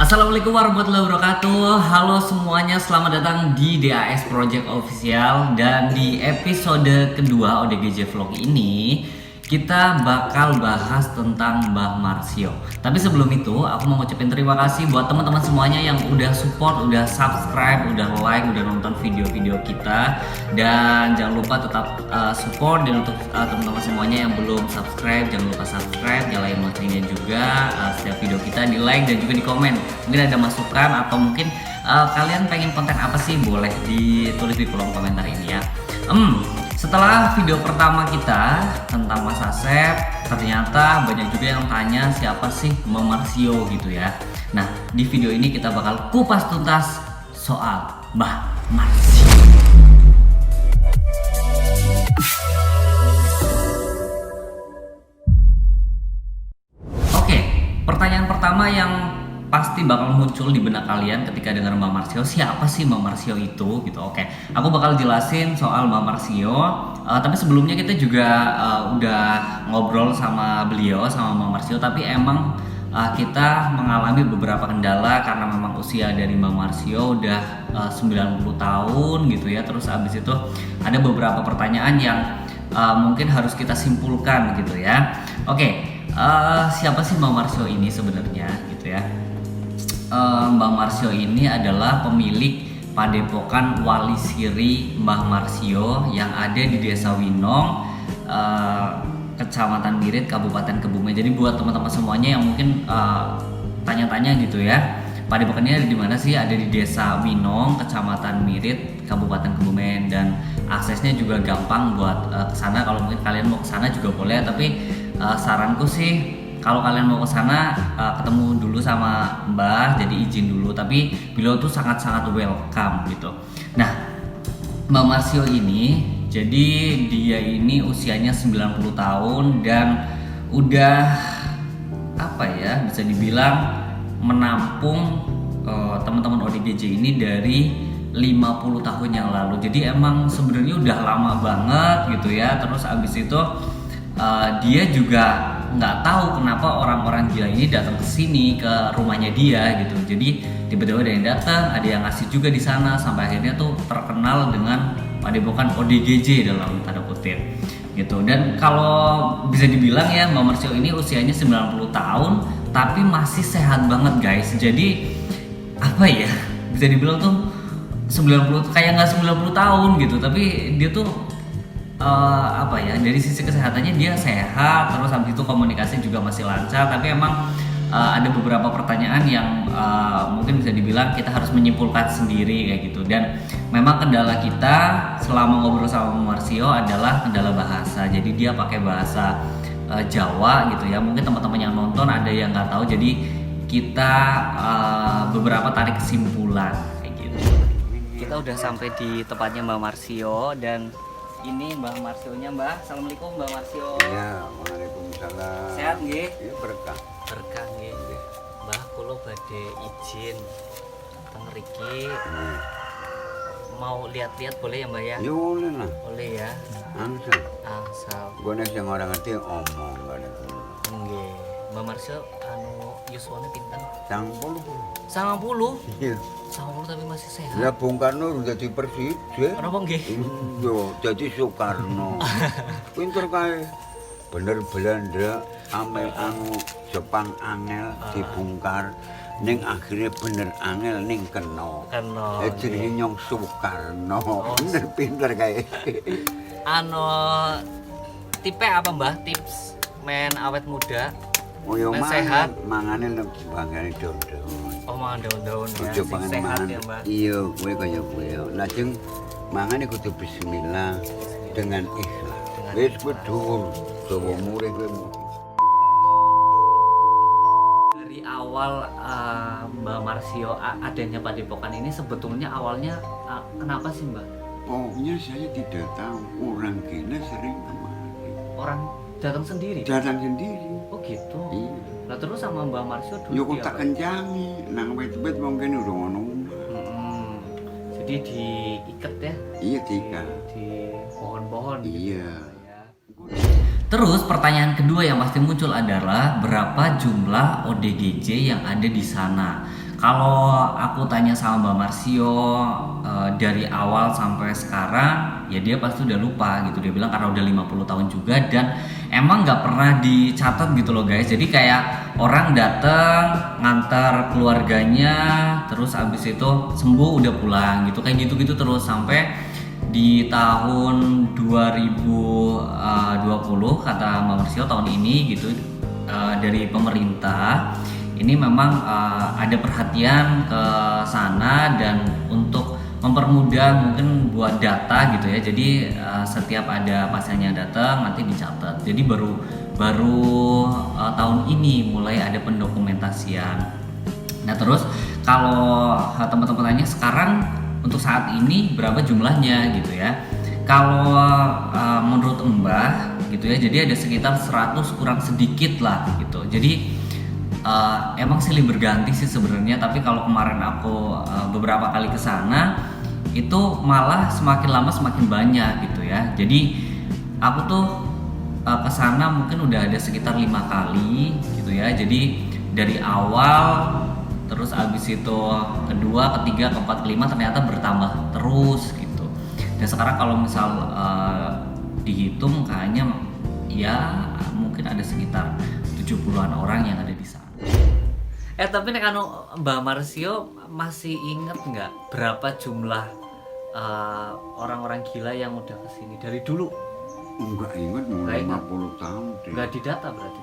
Assalamualaikum warahmatullahi wabarakatuh. Halo semuanya, selamat datang di DAS Project Official. Dan di episode kedua ODGJ Vlog ini kita bakal bahas tentang Mbah Marsio. Tapi sebelum itu aku mau ngucapin terima kasih buat teman-teman semuanya yang udah support, udah subscribe, udah like, udah nonton video-video kita. Dan jangan lupa tetap support. Dan untuk teman-teman semuanya yang belum subscribe, jangan lupa subscribe, nyalain loncengnya juga. Setiap video kita di like dan juga di komen. Mungkin ada masukan atau mungkin kalian pengen konten apa sih, boleh ditulis di kolom komentar ini ya. Setelah video pertama kita tentang Mas Asep, ternyata banyak juga yang tanya siapa sih Mbah Marsio gitu ya. Nah, di video ini kita bakal kupas tuntas soal Mbah Marsio. Oke, pertanyaan pertama yang pasti bakal muncul di benak kalian ketika dengar Mbah Marsio, siapa sih Mbah Marsio itu gitu. Oke, aku bakal jelasin soal Mbah Marsio. Tapi sebelumnya kita juga udah ngobrol sama beliau, sama Mbah Marsio. Tapi emang kita mengalami beberapa kendala karena memang usia dari Mbah Marsio udah 90 tahun gitu ya. Terus abis itu ada beberapa pertanyaan yang mungkin harus kita simpulkan gitu ya. Oke, siapa sih Mbah Marsio ini sebenarnya gitu ya. Mbah Marsio ini adalah pemilik Padepokan Wali Siri Mbah Marsio yang ada di Desa Winong, Kecamatan Mirit, Kabupaten Kebumen. Jadi buat teman-teman semuanya yang mungkin tanya-tanya gitu ya, Padepokannya ada di mana sih? Ada di Desa Winong, Kecamatan Mirit, Kabupaten Kebumen, dan aksesnya juga gampang buat ke sana. Kalau mungkin kalian mau ke sana juga boleh, tapi saranku sih kalau kalian mau ke sana ketemu dulu sama Mbah, jadi izin dulu. Tapi beliau tuh sangat-sangat welcome gitu. Nah, Mbah Marsio ini, jadi dia ini usianya 90 tahun dan udah apa ya, bisa dibilang menampung teman-teman ODGJ ini dari 50 tahun yang lalu. Jadi emang sebenarnya udah lama banget gitu ya. Terus abis itu dia juga nggak tahu kenapa orang-orang gila ini datang ke sini, ke rumahnya dia gitu. Jadi tiba-tiba ada yang datang, ada yang ngasih juga di sana, sampai akhirnya tuh terkenal dengan Padepokan ODGJ dalam tanda kutip gitu. Dan kalau bisa dibilang ya, Mbah Marsio ini usianya 90 tahun tapi masih sehat banget guys. Jadi apa ya, bisa dibilang tuh 90 kayak nggak 90 tahun gitu, tapi dia tuh apa ya, dari sisi kesehatannya dia sehat. Terus habis itu komunikasi juga masih lancar. Tapi emang ada beberapa pertanyaan yang mungkin bisa dibilang kita harus menyimpulkan sendiri kayak gitu. Dan memang kendala kita selama ngobrol sama Mbah Marsio adalah kendala bahasa. Jadi dia pakai bahasa Jawa gitu ya. Mungkin teman-teman yang nonton ada yang nggak tahu. Jadi kita beberapa tarik kesimpulan kayak gitu. Kita udah sampai di tempatnya Mbah Marsio dan ini Mbah Marsionya. Mbah, assalamualaikum Mbah Marsio. Ya, waalaikumsalam. Sehat nggih? Ya berkah. Berkah nggih. Mbah, kula badhe izin teng mriki. Mau lihat-lihat boleh ya Mbah ya? Ya boleh lah. Boleh ya. Angsal. Asal. Gue nek yang orang ngerti omong gak ada. Nggih. Mbah Marsio yuswane pinten? 90. 90. Iya. 90 tapi masih sehat. Ya Bung Karno udah jadi presiden. Kenapa nggih? Yo, jadi Soekarno. Pinter kae. Bener Belanda ame Jepang angel dibongkar. Ning akhirnya bener angel ning kena. Jadi nyong Soekarno. Bener pinter kae. Tipe apa Mbah? Tips men awet muda. Oh yo sehat. Mangane bangane daun-daun. Oh, mangan daun-daun ya. Kudu pangan Sehat mangan. ya Mbah. Iya, kowe kaya kowe. Lajeng mangane kudu bismillah dengan ikhlas. Wis kowe dhuwur, dawa murih kowe. Dari awal Mbah Marsio adanya Padepokan ini sebetulnya awalnya kenapa sih Mbah? Pokoknya saya tidak tahu, orang gila sering kemari. Orang datang sendiri? Datang sendiri. Oh gitu? Iya. Lah terus sama Mbah Marsio dulu Ya kok tak diapain? kencangi, nang wit-wit mungkin udah ngono. Jadi diikat ya? Iya tika. Di pohon-pohon. Iya. Terus pertanyaan kedua yang pasti muncul adalah berapa jumlah ODGJ yang ada di sana? Kalau aku tanya sama Mbak Marsio dari awal sampai sekarang, ya dia pasti udah lupa gitu. Dia bilang karena udah 50 tahun juga dan emang nggak pernah dicatat gitu loh guys. Jadi kayak orang datang ngantar keluarganya, terus abis itu sembuh udah pulang gitu, kayak gitu-gitu terus sampai di tahun 2020 kata Mbak Marsio tahun ini gitu, dari pemerintah ini memang ada perhatian ke sana dan untuk mempermudah mungkin buat data gitu ya. Jadi setiap ada pasiennya datang nanti dicatat. Jadi baru tahun ini mulai ada pendokumentasian. Nah terus kalau teman-teman tanya sekarang untuk saat ini berapa jumlahnya gitu ya. Kalau menurut Mbah gitu ya, jadi ada sekitar 100 kurang sedikit lah gitu. Jadi emang silih berganti sih sebenarnya, tapi kalau kemarin aku beberapa kali ke sana itu malah semakin lama semakin banyak gitu ya. Jadi aku tuh ke sana mungkin udah ada sekitar 5 kali gitu ya. Jadi dari awal terus abis itu kedua, ketiga, keempat, kelima ternyata bertambah terus gitu. Dan sekarang kalau misal dihitung kayaknya ya mungkin ada sekitar 70-an orang yang ada di sana. Tapi nek anu Mbak Marsio masih inget nggak berapa jumlah orang-orang gila yang udah kesini dari dulu? Enggak ingat mau 50 tahun deh. Nggak didata berarti?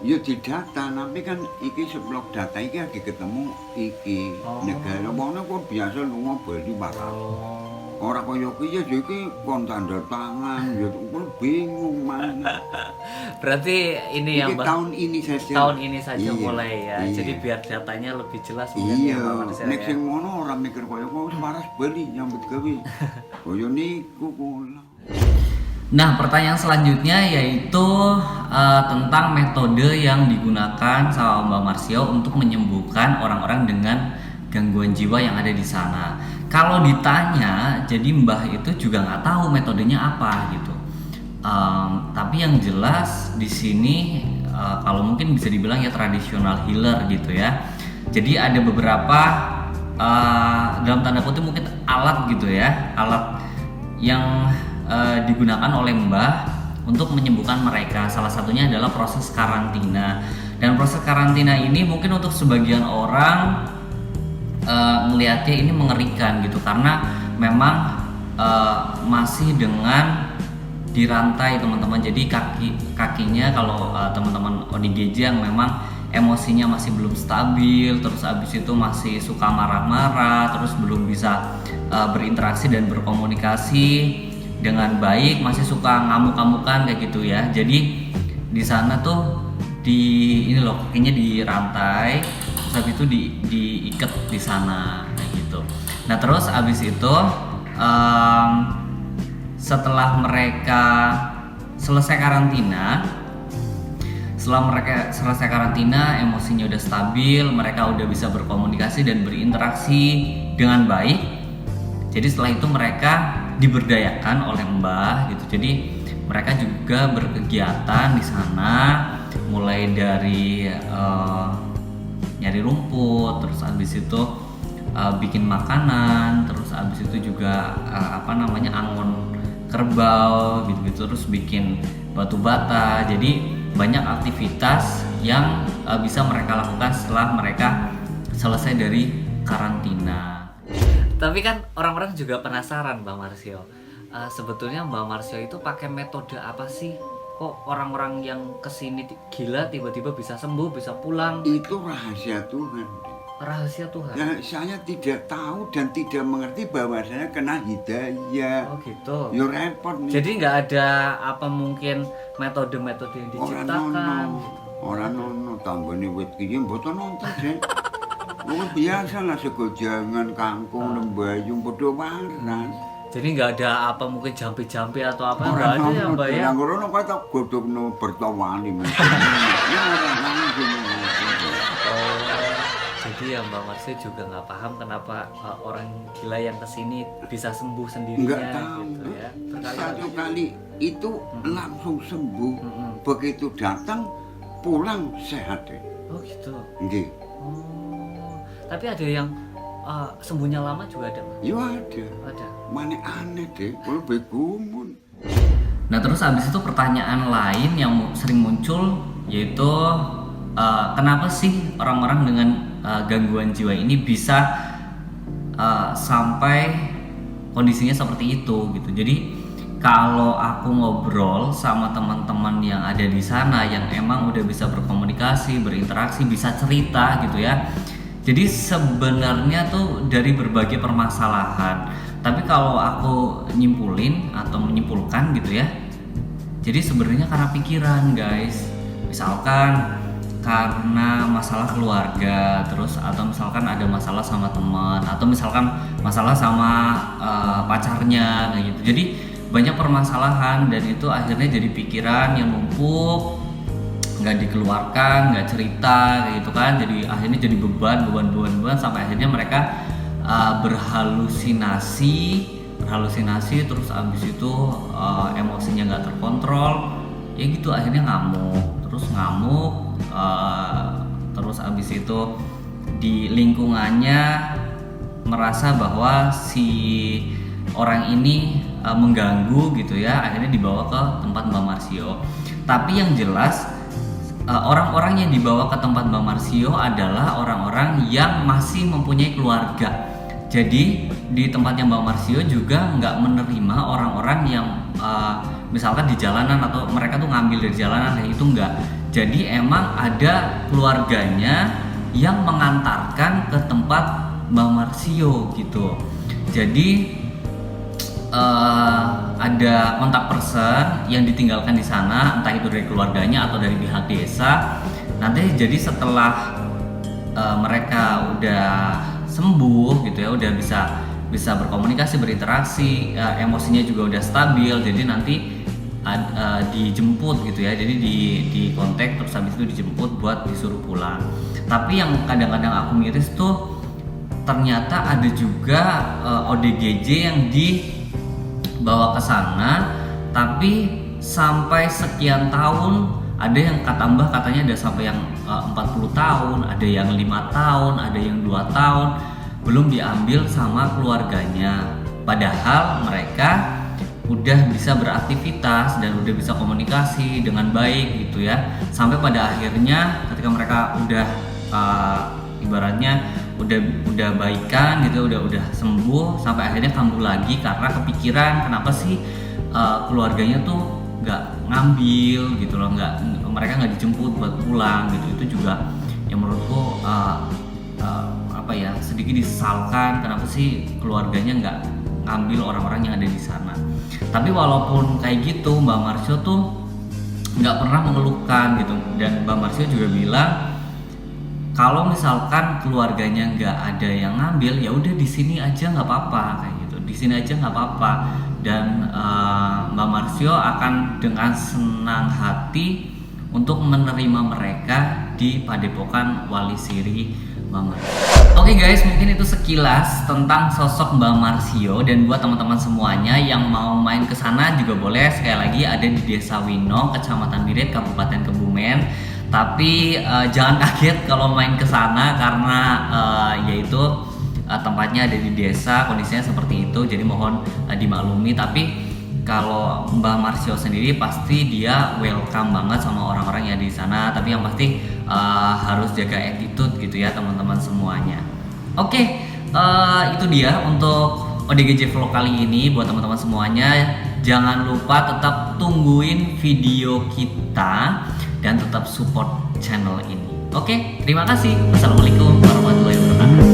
Ya didata, tapi kan iki seblok data iki lagi ketemu iki negara mana kok biasa lunga Bali bakal. Orang kaya iki ya iki kon tanda tangan ya aku bingung mana. Berarti ini yang tahun ini saja. Tahun ini saja iya, mulai ya. Iya. Jadi biar datanya lebih jelas Iya, ya. nek sing ngono ora mikir kaya kok waras Bali nyambut gawe. Kaya niku kula. Nah, pertanyaan selanjutnya yaitu tentang metode yang digunakan sama Mbak Marsio untuk menyembuhkan orang-orang dengan gangguan jiwa yang ada di sana. Kalau ditanya, jadi Mbah itu juga nggak tahu metodenya apa gitu. Tapi yang jelas di sini kalau mungkin bisa dibilang ya tradisional healer gitu ya. Jadi ada beberapa dalam tanda kutip mungkin alat gitu ya, alat yang digunakan oleh Mbah untuk menyembuhkan mereka. Salah satunya adalah proses karantina. Dan proses karantina ini mungkin untuk sebagian orang melihatnya ini mengerikan gitu karena memang masih dengan dirantai teman-teman. Jadi kakinya kalau teman-teman ODGJ yang memang emosinya masih belum stabil, terus abis itu masih suka marah-marah, terus belum bisa berinteraksi dan berkomunikasi dengan baik, masih suka ngamuk-ngamukan kayak gitu ya. Jadi di sana tuh ini loh kakinya dirantai, terus habis itu diikat di sana kayak gitu. Nah terus abis itu setelah mereka selesai karantina, emosinya udah stabil, mereka udah bisa berkomunikasi dan berinteraksi dengan baik. Jadi setelah itu mereka diberdayakan oleh Mbah gitu. Jadi mereka juga berkegiatan di sana, mulai dari nyari rumput, terus habis itu bikin makanan, terus habis itu juga angon kerbau gitu-gitu, terus bikin batu bata. Jadi banyak aktivitas yang bisa mereka lakukan setelah mereka selesai dari karantina. Tapi kan orang-orang juga penasaran Mbak Marsio, sebetulnya Mbak Marsio itu pakai metode apa sih? Kok orang-orang yang kesini gila tiba-tiba bisa sembuh, bisa pulang? Itu rahasia Tuhan. Rahasia Tuhan? Ya, saya tidak tahu dan tidak mengerti bahwa saya kena hidayah. Oh gitu? Ya repot nih. Jadi nggak ada apa mungkin metode-metode yang diciptakan? Orang nono tanggane wit iki mboten nonton sih. Biasa lah segojangan, kangkung, lembayung, padha waras. Jadi nggak ada apa mungkin jampi-jampi atau apa? Nggak ada ya Mbak ya? Yang ngono kata godhogno bertawani. Jadi ya Mbak Marsio juga nggak paham kenapa orang gila yang kesini bisa sembuh sendirinya. Nggak tahu gitu ya. Satu kali itu langsung sembuh. Begitu datang pulang sehat deh. Oh gitu. Nggih. Oh. Tapi ada yang sembuhnya lama juga ada, Mas? Ya ada. Ada. Mana aneh deh, kalau begumun. Nah terus abis itu pertanyaan lain yang sering muncul yaitu kenapa sih orang-orang dengan gangguan jiwa ini bisa sampai kondisinya seperti itu gitu. Jadi kalau aku ngobrol sama teman-teman yang ada di sana yang emang udah bisa berkomunikasi, berinteraksi, bisa cerita gitu ya. Jadi sebenarnya tuh dari berbagai permasalahan. Tapi kalau aku nyimpulin atau menyimpulkan gitu ya, jadi sebenarnya karena pikiran guys. Misalkan karena masalah keluarga, terus atau misalkan ada masalah sama teman, atau misalkan masalah sama pacarnya kayak gitu. Jadi banyak permasalahan dan itu akhirnya jadi pikiran yang numpuk, nggak dikeluarkan, nggak cerita kayak gitu kan. Jadi akhirnya jadi beban sampai akhirnya mereka berhalusinasi terus abis itu emosinya nggak terkontrol ya gitu, akhirnya ngamuk terus abis itu di lingkungannya merasa bahwa si orang ini mengganggu gitu ya, akhirnya dibawa ke tempat Mbak Marsio. Tapi yang jelas orang-orang yang dibawa ke tempat Mbak Marsio adalah orang-orang yang masih mempunyai keluarga. Jadi di tempatnya Mbak Marsio juga nggak menerima orang-orang yang misalkan di jalanan atau mereka tuh ngambil dari jalanan, kayak itu enggak. Jadi emang ada keluarganya yang mengantarkan ke tempat Mbak Marsio gitu. Jadi ada kontak person yang ditinggalkan di sana, entah itu dari keluarganya atau dari pihak desa. Nanti jadi setelah mereka udah sembuh gitu ya, udah bisa berkomunikasi, berinteraksi, emosinya juga udah stabil, jadi nanti dijemput gitu ya, jadi di kontak terus habis itu dijemput buat disuruh pulang. Tapi yang kadang-kadang aku miris tuh ternyata ada juga ODGJ yang dibawa ke sana, tapi sampai sekian tahun, ada yang katanya ada sampai yang 40 tahun, ada yang 5 tahun, ada yang 2 tahun belum diambil sama keluarganya. Padahal mereka udah bisa beraktivitas dan udah bisa komunikasi dengan baik gitu ya. Sampai pada akhirnya ketika mereka udah ibaratnya udah baikan gitu, udah sembuh, sampai akhirnya kambuh lagi karena kepikiran kenapa sih keluarganya tuh nggak ngambil gitu loh, mereka nggak dijemput buat pulang gitu. Itu juga yang menurutku sedikit disesalkan, kenapa sih keluarganya nggak ngambil orang-orang yang ada di sana. Tapi walaupun kayak gitu, Mbak Marsio tuh nggak pernah mengeluhkan gitu, dan Mbak Marsio juga bilang kalau misalkan keluarganya nggak ada yang ngambil, ya udah di sini aja nggak apa-apa kayak gitu, di sini aja nggak apa-apa. Dan Mbak Marsio akan dengan senang hati untuk menerima mereka di Padepokan Wali Siri Mbak Marsio. Oke guys, mungkin itu sekilas tentang sosok Mbak Marsio, dan buat teman-teman semuanya yang mau main ke sana juga boleh. Sekali lagi ada di Desa Winong, Kecamatan Mirit, Kabupaten Kebumen. Tapi jangan kaget kalau main ke sana karena yaitu tempatnya ada di desa, kondisinya seperti itu, jadi mohon dimaklumi. Tapi kalau Mbak Marsio sendiri pasti dia welcome banget sama orang-orang yang ada di sana. Tapi yang pasti harus jaga attitude gitu ya teman-teman semuanya. Oke, itu dia untuk ODGJ Vlog kali ini. Buat teman-teman semuanya, jangan lupa tetap tungguin video kita dan tetap support channel ini. Oke, terima kasih. Wassalamualaikum warahmatullahi wabarakatuh.